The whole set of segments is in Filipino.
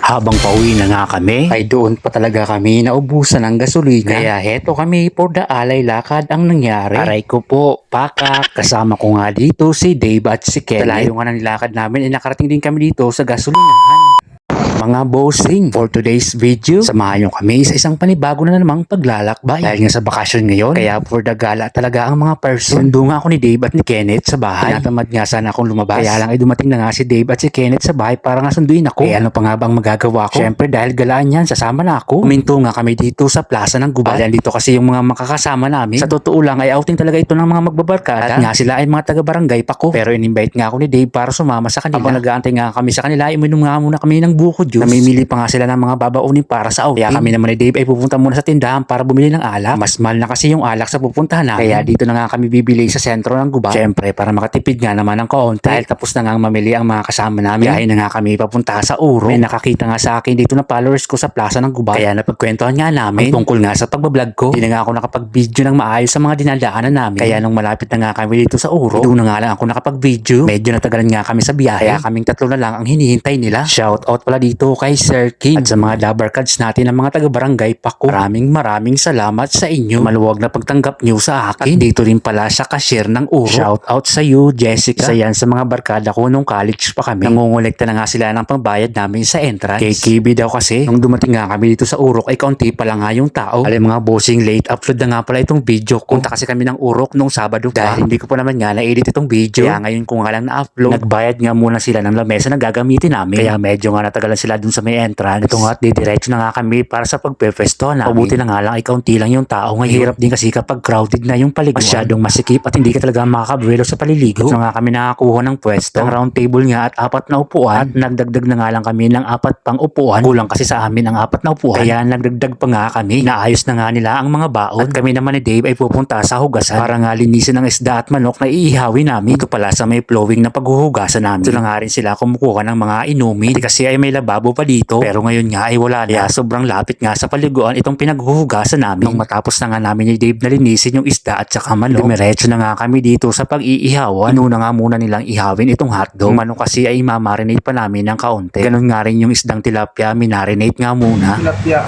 Habang pauwi na nga kami, ay doon pa talaga kami naubusan ng gasolina. Kaya heto kami for the alay lakad ang nangyari. Aray ko po, pakak. Kasama ko nga dito si Dave at si Kenneth. Dalayo nga ng nilakad namin ay nakarating din kami dito sa gasolinahan. Mga bossing, for today's video, samahan nyo kami sa isang panibago na namang paglalakbay. Dahil nga sa bakasyon ngayon, kaya for the gala talaga ang mga person. Sundo nga ako ni Dave at ni Kenneth sa bahay. Tinatamad nga sana akong lumabas. Kaya lang ay dumating na nga si Dave at si Kenneth sa bahay para nga sunduin ako. Kaya ano pa nga bang magagawa ko? Siyempre dahil galaan yan, sasama na ako. Kuminto nga kami dito sa plaza ng Gubat. Dahil dito kasi yung mga makakasama namin. Sa totoo lang ay outing talaga ito ng mga magbabarkada. At nga sila ay mga taga-barangay pa ko. Pero in-invite nga ako ni Dave para sumama sa kanila. Habang nag-aantay nga kami sa kanila, uminom nga muna kami ng buko juice. Namimili pa nga sila ng mga babaunin para sa outing. Kaya kami naman ni Dave ay pupunta muna sa tindahan para bumili ng alak. Mas mahal na kasi yung alak sa pupuntahan namin. Kaya dito na nga kami bibili sa sentro ng Gubat. Siyempre para makatipid nga naman ng kaunti. Dahil tapos na nga mamili ang mga kasama namin. Kaya na nga kami papunta sa Uro. May nakakita nga sa akin dito na followers ko sa plaza ng Gubat. Kaya napagkwentuhan nga namin ang tungkol nga sa pagbablog ko. Hindi na nga ako nakapag-video ng maayos sa mga dinadaanan namin. Kaya nung malapit na nga kami dito sa Uro, doon na nga lang ako nakapag-video. Medyo natagalan nga kami sa biyahe. Kaya kaming tatlo na lang ang hinihintay nila. Shout out pala dito kay Sir King at sa mga Dabar Cards natin ng mga taga-barangay Pako. Maraming salamat sa inyo. Maluwag na pagtanggap nyo sa akin. At dito rin pala sa cashier ng Uro. Shout out sa you, Jessica. Isa yan sa mga barkada ko nung college pa kami. Nangungulekta na nga sila ng pambayad namin sa entrance. Kay Kibi daw kasi, nung dumating nga kami dito sa Urok ay kaunti pa lang nga yung tao. Alam mga bossing, late upload na nga pala itong video ko. Punta kasi kami ng Urok nung Sabado pa. Dahil hindi ko pa naman nga na-edit itong video. Kaya ngayon ko nga lang na-upload. Nagbayad nga muna sila ng lamesa na gagamitin namin. Kaya medyo nga natagalan sila dun sa may entrance. Ito nga at didiretso na nga kami para sa pagpe-festo namin. Pabuti na nga lang ay kaunti lang yung tao ngayon. Hirap din kasi kapag crowded na yung paliguan. Masyadong masikip at hindi ka talaga makakabuelo sa paliligo. Ito nga kami nakakuha ng pwesto. Ang round table nga at 4 na upuan. At nagdagdag na nga lang kami ng 4 pang upuan. Kulang kasi sa amin ang 4 na upuan. Kaya nagdagdag pa nga kami. Naayos na nga nila ang mga baon. At kami naman ni Dave ay pupunta sa hugasan para nga linisin ng isda at manok na iihawin namin. Ito pala sa may flowing na paghuhugasan namin. Ito na nga rin sila kumukuha ng mga inumin. Kasi ay may lababo pa dito. Pero ngayon nga ay wala na. Kaya sobrang lapit nga sa paliguan itong pinaghuhugasan namin. Nung matapos na nga namin ni Dave na linisin yung isda at saka manok, dumiretso na nga kami dito sa pag-iihawan. Inuna nga muna nilang ihawin itong hotdog. Yung manok kasi ay mamarinate pa namin ng kaunti. Ganun nga rin yung isdang tilapia, minarinate nga muna. Tilapia.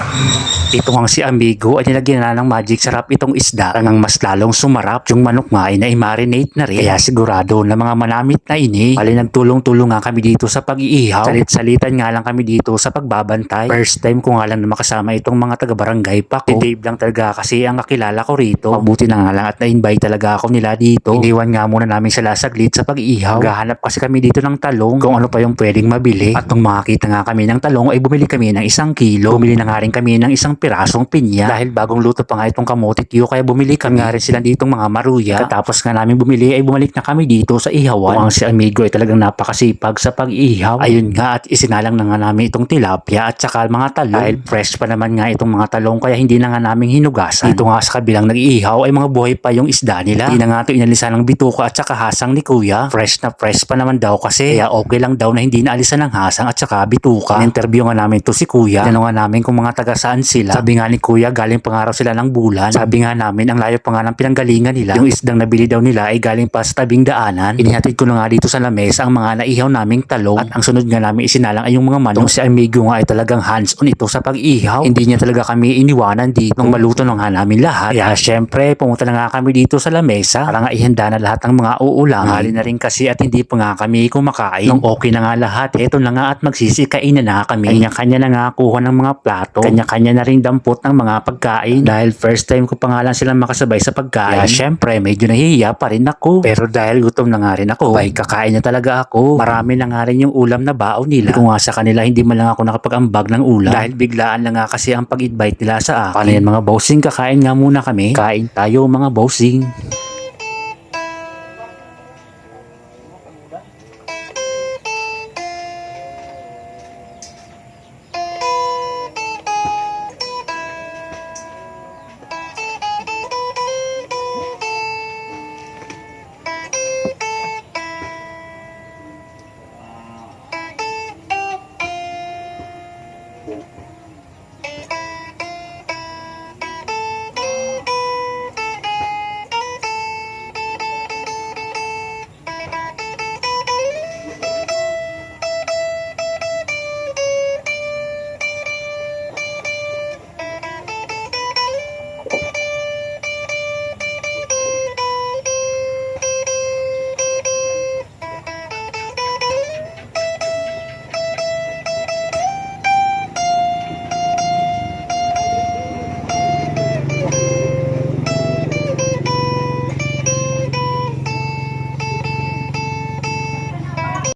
Ito nga si Amigo ay nilagyan na ng magic sarap itong isda hanggang mas lalong sumarap. Yung manok nga ay na-marinate na rin. Kaya sigurado na mga manamit na ini. Bali nagtulong-tulong nga kami dito sa pag-iihaw. Salit-salitan nga lang kami dito sa pagbabantay. First time ko nga lang na makasama itong mga taga-barangay pa ko. Si Dave lang talaga kasi ang kakilala ko rito. Mabuti na nga lang at na-invite talaga ako nila dito. Iniwan nga muna namin sila saglit sa pag-iihaw. Gahanap kasi kami dito ng talong kung ano pa yung pwedeng mabili. At nung makakita nga kami ng talong ay bumili kami ng 1 kilo. Bumili na nga rin kami ng 1 pirasong pinya. Dahil bagong luto pa nga itong kamote tiyo kaya bumili kami nga rin sila ditong mga maruya. Katapos nga namin bumili ay bumalik na kami dito sa ihawan. Kung ang si Amigo ay talagang napakasipag sa pag-ihaw. Ayun nga at isinalang na nga namin itong tilapia at saka mga talong. Dahil fresh pa naman nga itong mga talong kaya hindi na nga namin hinugasan. Dito nga sa kabilang nag-iihaw ay mga buhay pa yung isda nila. Hindi na nga ito inalisan ng bituka at saka hasang ni Kuya. Fresh na fresh pa naman daw kasi kaya okay lang daw na hindi naalisan ng hasang at saka bituka. In-interview nga namin to si Kuya. Tinanong nga namin kung mga taga saan sila. Sabi nga ni Kuya galing pa nga raw sila ng Bulan. Sabi nga namin ang layo pa nga ng pinanggalingan nila. Yung isdang nabili daw nila ay galing pa sa tabing daanan. Inihatid ko na nga dito sa lamesa ang mga naihaw naming talong. At ang sunod nga namin isinalang ay yung mga manok. Si Amigo nga ay talagang hands-on ito sa pag-ihaw. Hindi niya talaga kami iniwanan dito. Nung maluto na nga namin lahat. Kaya syempre pumunta na nga kami dito sa lamesa para nga ihanda na lahat ng mga uulam. Hali na rin kasi at hindi pa nga kami kumakain. Nung okay na nga lahat, eto na nga at magsisikain na kami. Kanya-kanya na nga kuha ng mga plato. Kanya-kanya na rin dampot ng mga pagkain. Dahil first time ko pa nga lang silang makasabay sa pagkain. Kaya syempre medyo nahihiya pa rin ako. Pero dahil gutom na nga rin ako, ay kakain na talaga ako. Marami na nga rin yung ulam na baon nila. Kung nga sa kanila hindi man lang ako nakapag-ambag ng ulam. Dahil biglaan na nga kasi ang pag-invite nila sa akin. Paano yan mga bossing? Kakain nga muna kami. Kain tayo mga bossing.